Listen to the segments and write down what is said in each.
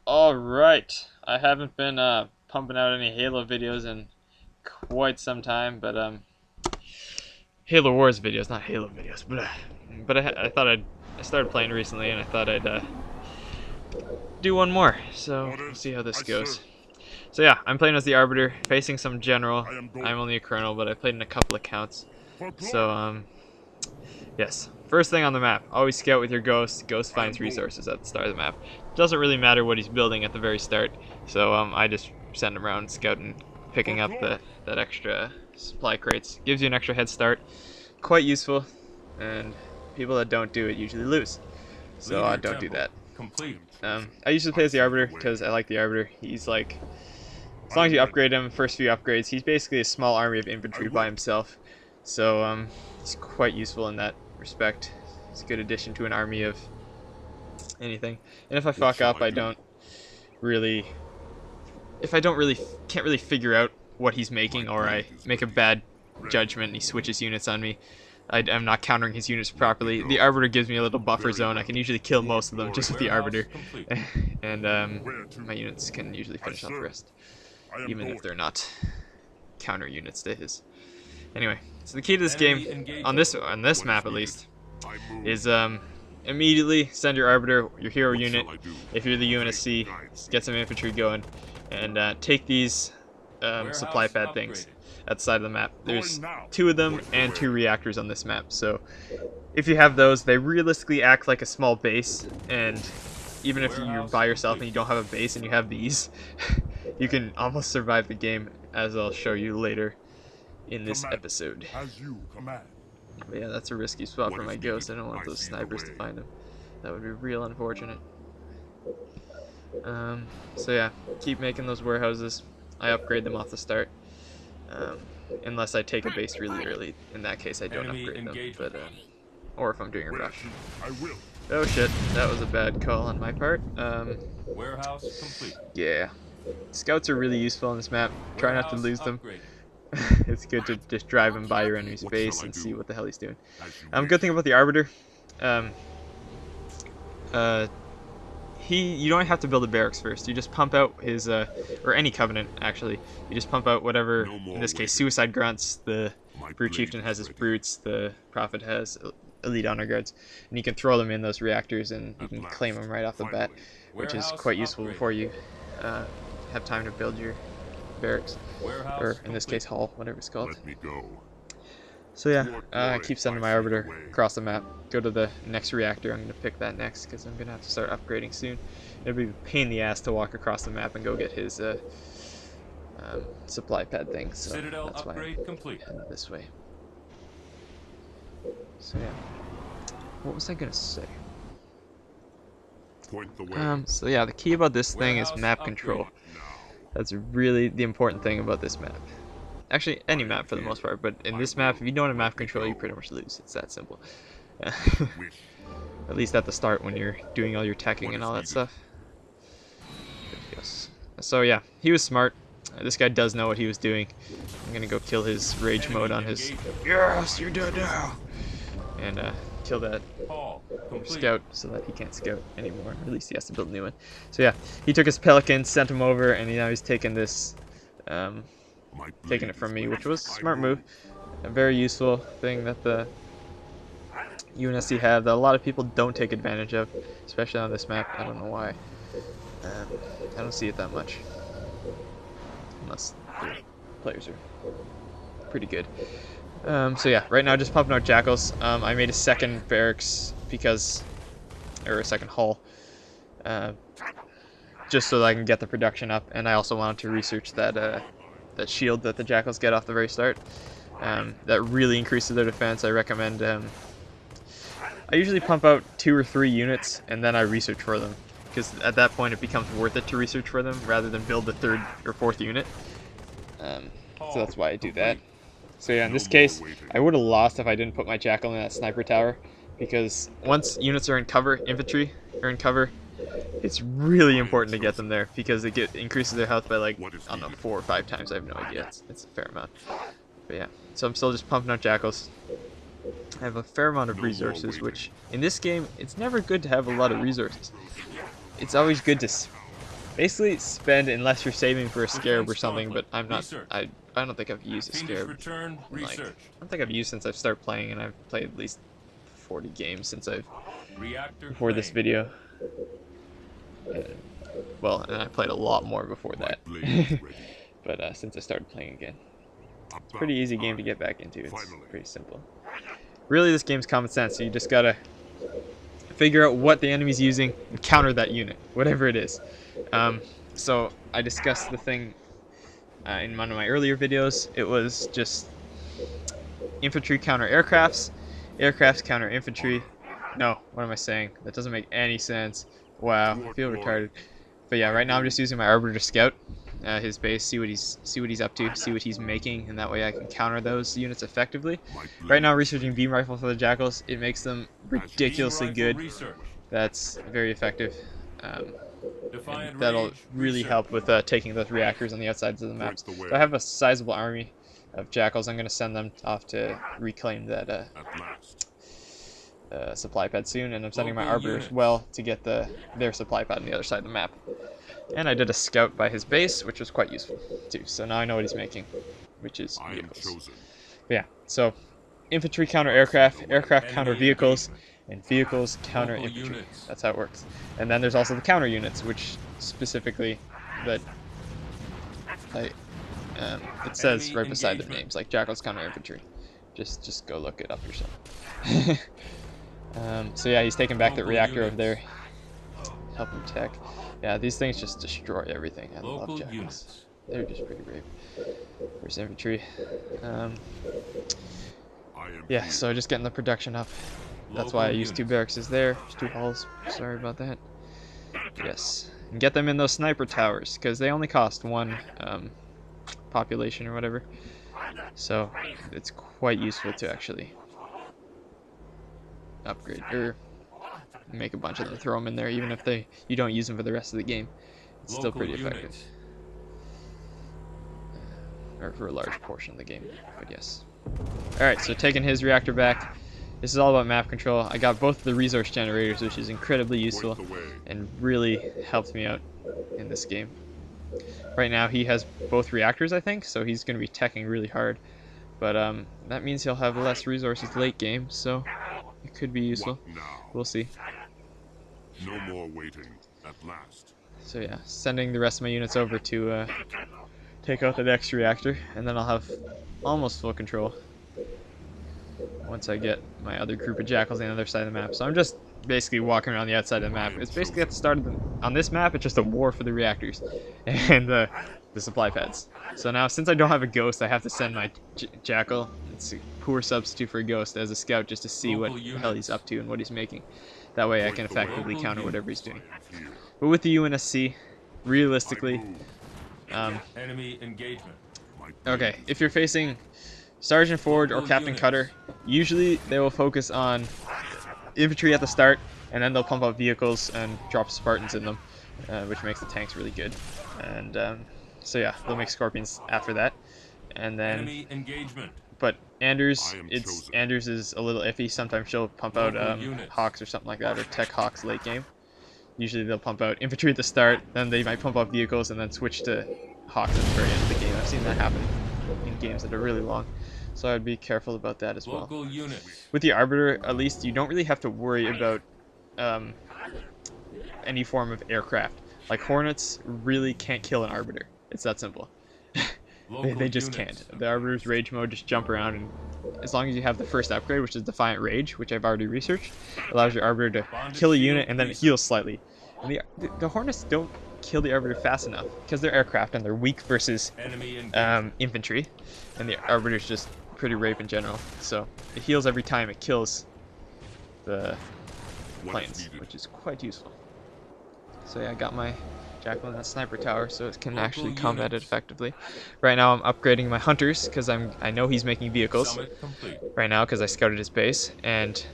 Alright, I haven't been pumping out any Halo videos in quite some time, but Halo Wars videos, not Halo videos, but I thought I started playing recently and I thought I'd do one more, so we'll see how this goes. So yeah, I'm playing as the Arbiter, facing some General. I'm only a Colonel, but I played in a couple accounts. So yes. First thing on the map, always scout with your Ghost. Ghost finds resources at the start of the map. Doesn't really matter what he's building at the very start, so I just send him around scouting, picking up that extra supply crates. Gives you an extra head start. Quite useful, and people that don't do it usually lose. So I don't do that. I usually play as the Arbiter because I like the Arbiter. He's like, as long as you upgrade him, first few upgrades, he's basically a small army of infantry by himself. So he's quite useful in that respect. It's a good addition to an army of anything. And if I fuck up, I don't really, can't really figure out what he's making, or I make a bad judgment and he switches units on me, I'm not countering his units properly. The Arbiter gives me a little buffer zone. I can usually kill most of them just with the Arbiter, and my units can usually finish off the rest, even if they're not counter units to his. Anyway, so the key to this game, on this map at least, is immediately send your Arbiter, your hero unit, if you're the UNSC, get some infantry going, and take these supply pad things at the side of the map. There's 2 of them and 2 reactors on this map, so if you have those, they realistically act like a small base, and even if you're by yourself and you don't have a base and you have these, you can almost survive the game, as I'll show you later in this episode. But yeah, that's a risky spot for my Ghost. I don't want those snipers to find him. That would be real unfortunate. So yeah, keep making those warehouses. I upgrade them off the start. Unless I take a base really early. In that case, I don't upgrade them. But or if I'm doing a rush. Oh shit, that was a bad call on my part. Warehouse complete. Yeah. Scouts are really useful on this map. Try not to lose them. It's good to just drive him by your enemy's base and see what the hell he's doing. Good thing about the Arbiter, you don't have to build a barracks first. You just pump out his, or any Covenant actually. You just pump out whatever, in this case, Suicide Grunts. The Brute Chieftain has his Brutes. The Prophet has Elite Honor Guards, and you can throw them in those reactors and you can claim them right off the bat, which is quite useful before you have time to build your barracks, or in this case hall, whatever it's called. So yeah, I keep sending my Arbiter across the map. Go to the next reactor. I'm going to pick that next because I'm going to have to start upgrading soon. It'll be a pain in the ass to walk across the map and go get his supply pad thing, so that's why I'm heading this way. So yeah, what was I going to say? So yeah, the key about this thing is map control. That's really the important thing about this map. Actually, any map for the most part, but in this map, if you don't have map control, you pretty much lose. It's that simple. At least at the start when you're doing all your teching and all that stuff. Yes. So yeah, he was smart. This guy does know what he was doing. I'm gonna go kill his rage mode on his. Yes, you're dead now. And kill that scout so that he can't scout anymore. At least he has to build a new one. So yeah, he took his Pelican, sent him over, and now he's taking this, taking it from me, which was a smart move. A very useful thing that the UNSC have that a lot of people don't take advantage of, especially on this map. I don't know why. I don't see it that much, unless the players are pretty good. So yeah, right now just pumping out Jackals. I made a second barracks or a second hull, just so that I can get the production up, and I also wanted to research that that shield that the Jackals get off the very start. That really increases their defense. I recommend. I usually pump out 2 or 3 units, and then I research for them, because at that point it becomes worth it to research for them rather than build the 3rd or 4th unit. So that's why I do that. So yeah, in this case, I would have lost if I didn't put my Jackal in that sniper tower, because once units are in cover, infantry are in cover, it's really important to get them there, because it increases their health by like, I don't know, 4 or 5 times, I have no idea, it's a fair amount. But yeah, so I'm still just pumping out Jackals. I have a fair amount of resources, which in this game, it's never good to have a lot of resources. It's always good to Basically, spend unless you're saving for a scarab or something. But I'm not. Research. I don't think I've used a Fiendish scarab. return. In, like, Research. I don't think I've used since I've started playing, and I've played at least 40 games since I've Reactor before this claim. video. Well, and I played a lot more before that. But since I started playing again, it's a pretty easy game to get back into. It's pretty simple. Really, this game's common sense. So you just gotta figure out what the enemy's using and counter that unit, whatever it is. So I discussed the thing in one of my earlier videos. It was just infantry counter aircrafts, aircrafts counter infantry. No, what am I saying? That doesn't make any sense. Wow, I feel retarded. But yeah, right now I'm just using my Arbiter Scout, his base, see what he's up to, see what he's making, and that way I can counter those units effectively. Right now, researching beam rifle for the jackals, it makes them ridiculously good. That's very effective. And that'll really help with taking those reactors on the outsides of the maps. So I have a sizable army of jackals. I'm going to send them off to reclaim that supply pad soon, and I'm sending my arbiter as well to get their supply pad on the other side of the map. And I did a scout by his base, which was quite useful too. So now I know what he's making, which is vehicles. But yeah, so infantry counter aircraft, aircraft counter vehicles, and vehicles counter infantry. That's how it works. And then there's also the counter units, which specifically that it says right beside their names, like jackals counter infantry. Just go look it up yourself. So yeah, he's taking back the reactor over there. Help him tech. Yeah, these things just destroy everything. I love jackals. They're just pretty brave. Where's infantry? Yeah, so just getting the production up. That's why I used 2 barracks there. There's 2 halls. Sorry about that. Yes. And get them in those sniper towers, because they only cost 1 population or whatever. So it's quite useful to actually upgrade or make a bunch of them, throw them in there, even if you don't use them for the rest of the game. It's still pretty effective, or for a large portion of the game. But yes. All right, so taking his reactor back. This is all about map control. I got both the resource generators, which is incredibly useful and really helped me out in this game. Right now he has both reactors, I think, so he's going to be teching really hard. But that means he'll have less resources late game, so it could be useful. We'll see. No more waiting at last. So yeah, sending the rest of my units over to take out the next reactor, and then I'll have almost full control once I get my other group of jackals on the other side of the map. So I'm just basically walking around the outside of the map. It's basically at the start of on this map, it's just a war for the reactors and the supply pads. So now, since I don't have a ghost, I have to send my jackal. It's a poor substitute for a ghost as a scout, just to see what the hell he's up to and what he's making. That way I can effectively counter whatever he's doing. But with the UNSC, realistically, Enemy engagement. okay, if you're facing Sergeant Ford or Captain Cutter, usually they will focus on infantry at the start, and then they'll pump out vehicles and drop Spartans in them, which makes the tanks really good. And so yeah, they'll make Scorpions after that. And then, Enemy engagement. but Anders is a little iffy. Sometimes she'll pump out Hawks or something like that, or Tech Hawks late game. Usually they'll pump out infantry at the start, then they might pump out vehicles, and then switch to Hawks at the very end of the game. I've seen that happen in games that are really long. So I'd be careful about that as well. With the Arbiter, at least, you don't really have to worry about any form of aircraft. Like, Hornets really can't kill an Arbiter. It's that simple. They just can't. The Arbiter's rage mode, just jump around, and as long as you have the first upgrade, which is Defiant Rage, which I've already researched, allows your Arbiter to kill a unit and then it heals slightly. And the Hornets don't kill the Arbiter fast enough because they're aircraft and they're weak versus infantry, and the Arbiter's just pretty rape in general. So it heals every time it kills the planes, which is quite useful. So yeah, I got my Jackal in that sniper tower so it can actually combat it effectively. Right now I'm upgrading my hunters because I know he's making vehicles right now because I scouted his base, and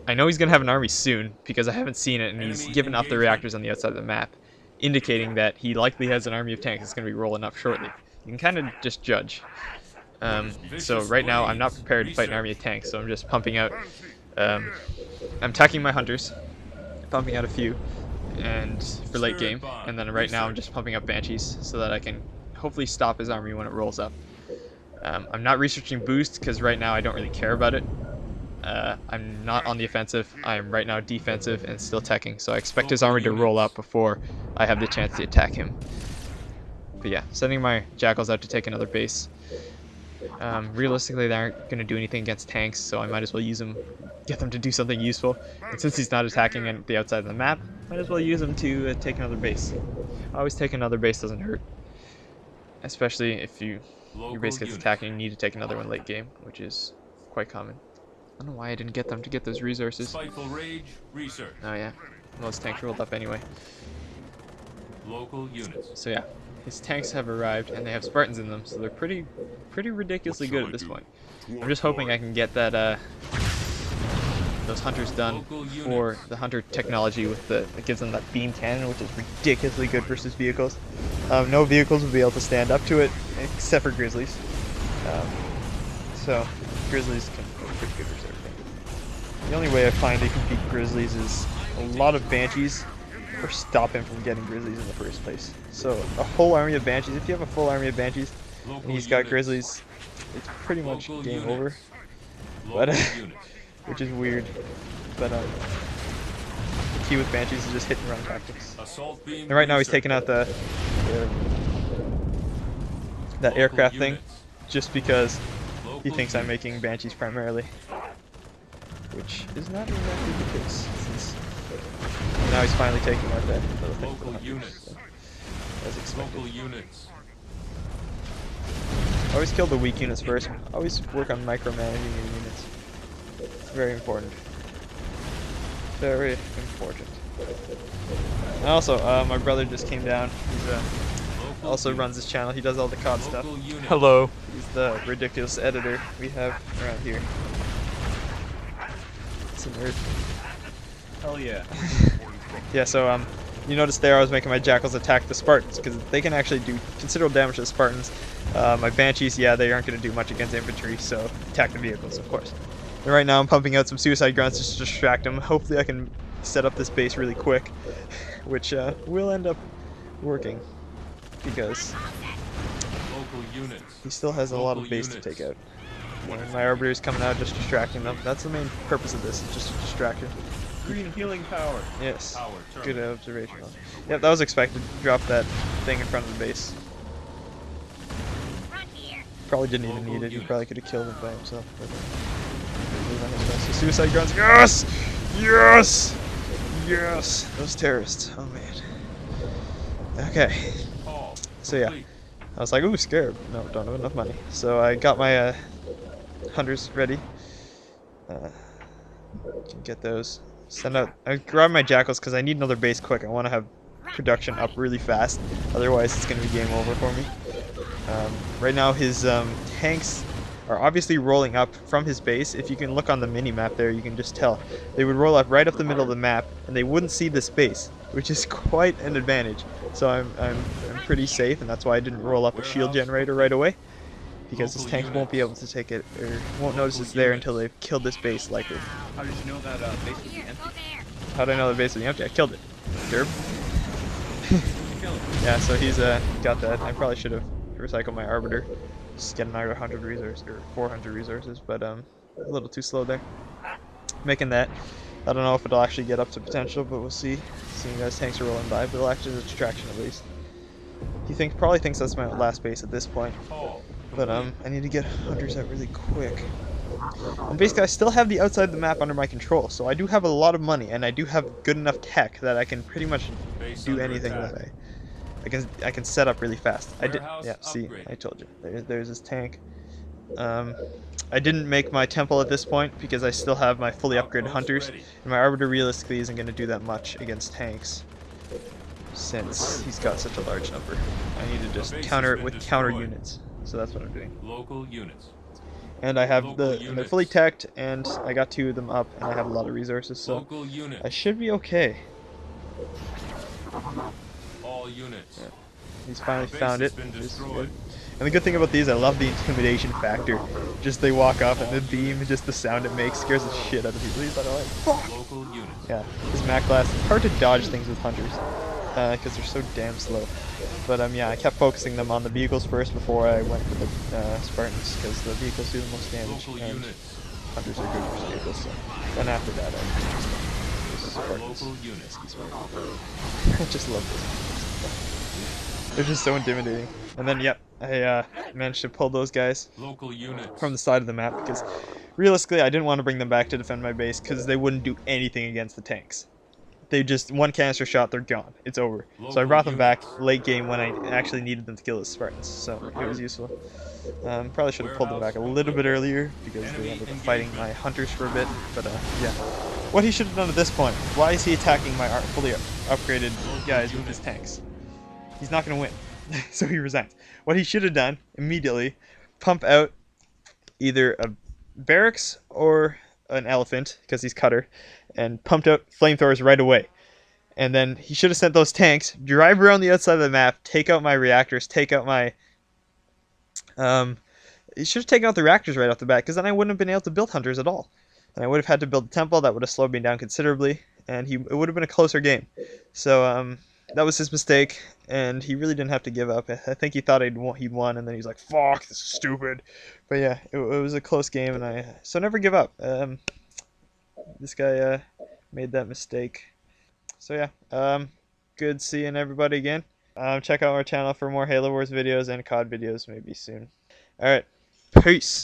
I know he's gonna have an army soon because I haven't seen it, and he's given up the reactors on the outside of the map, indicating that he likely has an army of tanks that's gonna be rolling up shortly. You can kind of just judge. So right now I'm not prepared to fight an army of tanks, so I'm just pumping out. I'm attacking my hunters, pumping out a few, and for late game, and then right now I'm just pumping up Banshees so that I can hopefully stop his army when it rolls up. I'm not researching boost because right now I don't really care about it. I'm not on the offensive. I'm right now defensive and still teching, so I expect his army to roll up before I have the chance to attack him. But yeah, sending my Jackals out to take another base. Realistically, they aren't going to do anything against tanks, so I might as well use them, get them to do something useful. And since he's not attacking at the outside of the map, might as well use him to take another base. Always take another base doesn't hurt, especially if your base gets attacked and you need to take another one late game, which is quite common. I don't know why I didn't get them to get those resources. Spiteful rage, research. Oh yeah, most tanks rolled up anyway. Local units. So yeah, his tanks have arrived and they have Spartans in them, so they're pretty ridiculously good at this point. I'm just hoping I can get that those hunters done for the hunter technology with that gives them that beam cannon, which is ridiculously good versus vehicles. No vehicles will be able to stand up to it except for grizzlies. So grizzlies can go pretty good versus everything. The only way I find they can beat grizzlies is a lot of banshees, or stop him from getting grizzlies in the first place. So a whole army of banshees, if you have a full army of banshees and he's got grizzlies, it's pretty much game over. But which is weird. But the key with banshees is just hit and run tactics. And right now he's taking out that aircraft thing just because he thinks I'm making banshees primarily, which is not exactly the case. Since now he's finally taking out that little thing for the hunters, so, as expected. Always kill the weak units first. Always work on micromanaging your units. It's very important. Very important. And also, my brother just came down. He's also runs this channel. He does all the COD stuff. Hello. He's the ridiculous editor we have around here. It's a nerd. Hell yeah. Yeah, so you noticed there I was making my Jackals attack the Spartans because they can actually do considerable damage to the Spartans. My Banshees, yeah, they aren't going to do much against infantry, so attack the vehicles, of course. And right now I'm pumping out some suicide grunts just to distract them. Hopefully I can set up this base really quick, which will end up working because he still has a lot of base to take out. And my Arbiter is coming out just distracting them. That's the main purpose of this, just a distraction. Green healing power. Yes. Good observation. Yep, that was expected. Drop that thing in front of the base. Probably didn't even need it. He probably could have killed it by himself. So suicide grunts. Yes! Yes! Yes! Those terrorists. Oh man. Okay. So yeah. I was like, ooh, scared. No, don't have enough money. So I got my hunters ready. Can get those. Send out. I grab my Jackals because I need another base quick. I want to have production up really fast. Otherwise, it's going to be game over for me. Right now, his tanks are obviously rolling up from his base. If you can look on the mini map there, you can just tell they would roll up right up the middle of the map, and they wouldn't see this base, which is quite an advantage. So I'm pretty safe, and that's why I didn't roll up a shield generator right away, because his tanks won't be able to take it, or won't notice it's there until they've killed this base likely. How did you know that base would be empty? How did I know the base would be empty? I killed it. Derp. Yeah, so he's got that. I probably should have recycled my Arbiter. Just get another 100 resources, or 400 resources, but a little too slow there. Making that. I don't know if it'll actually get up to potential, but we'll see. Seeing as tanks are rolling by, but it'll actually be a distraction at least. He probably thinks that's my last base at this point. But I need to get hunters out really quick. And basically, I still have the outside of the map under my control, so I do have a lot of money, and I do have good enough tech that I can pretty much do anything that I can set up really fast. Yeah, see, I told you. There's this tank. I didn't make my temple at this point because I still have my fully upgraded hunters, and my Arbiter realistically isn't going to do that much against tanks since he's got such a large number. I need to just counter it with counter units. So that's what I'm doing. Local units. And I have they're fully teched, and I got 2 of them up, and I have a lot of resources, so I should be okay. All units. Yeah. He's finally found it. Good. And the good thing about these, I love the intimidation factor. Just they walk off and the beam, just the sound it makes scares the shit out of people. He's like, fuck! Local units. Yeah, this Mac class, it's hard to dodge things with hunters because they're so damn slow. But yeah, I kept focusing them on the vehicles first before I went for the Spartans because the vehicles do the most damage Local and units. hunters are good for vehicles. So then after that, I just Spartans. Local units. I just love those. They're just so intimidating. And then, yep, I managed to pull those guys Local units. from the side of the map because realistically, I didn't want to bring them back to defend my base because they wouldn't do anything against the tanks. They just, one canister shot, they're gone. It's over. So I brought them back late game when I actually needed them to kill the Spartans. So it was useful. Probably should have pulled them back a little bit earlier because they ended up fighting my hunters for a bit. But yeah, what he should have done at this point, why is he attacking my fully upgraded guys with his tanks? He's not going to win. So he resigns. What he should have done immediately, pump out either a barracks or an elephant, because he's cutter, and pumped out flamethrowers right away. And then he should have sent those tanks, drive around the outside of the map, take out my reactors, take out my... he should have taken out the reactors right off the bat, because then I wouldn't have been able to build hunters at all. And I would have had to build a temple, that would have slowed me down considerably, and it would have been a closer game. So, that was his mistake, and he really didn't have to give up. I think he thought he'd won, and then he's like, "Fuck, this is stupid." But yeah, it was a close game, and so never give up. This guy made that mistake. So yeah, good seeing everybody again. Check out our channel for more Halo Wars videos and COD videos maybe soon. All right, peace.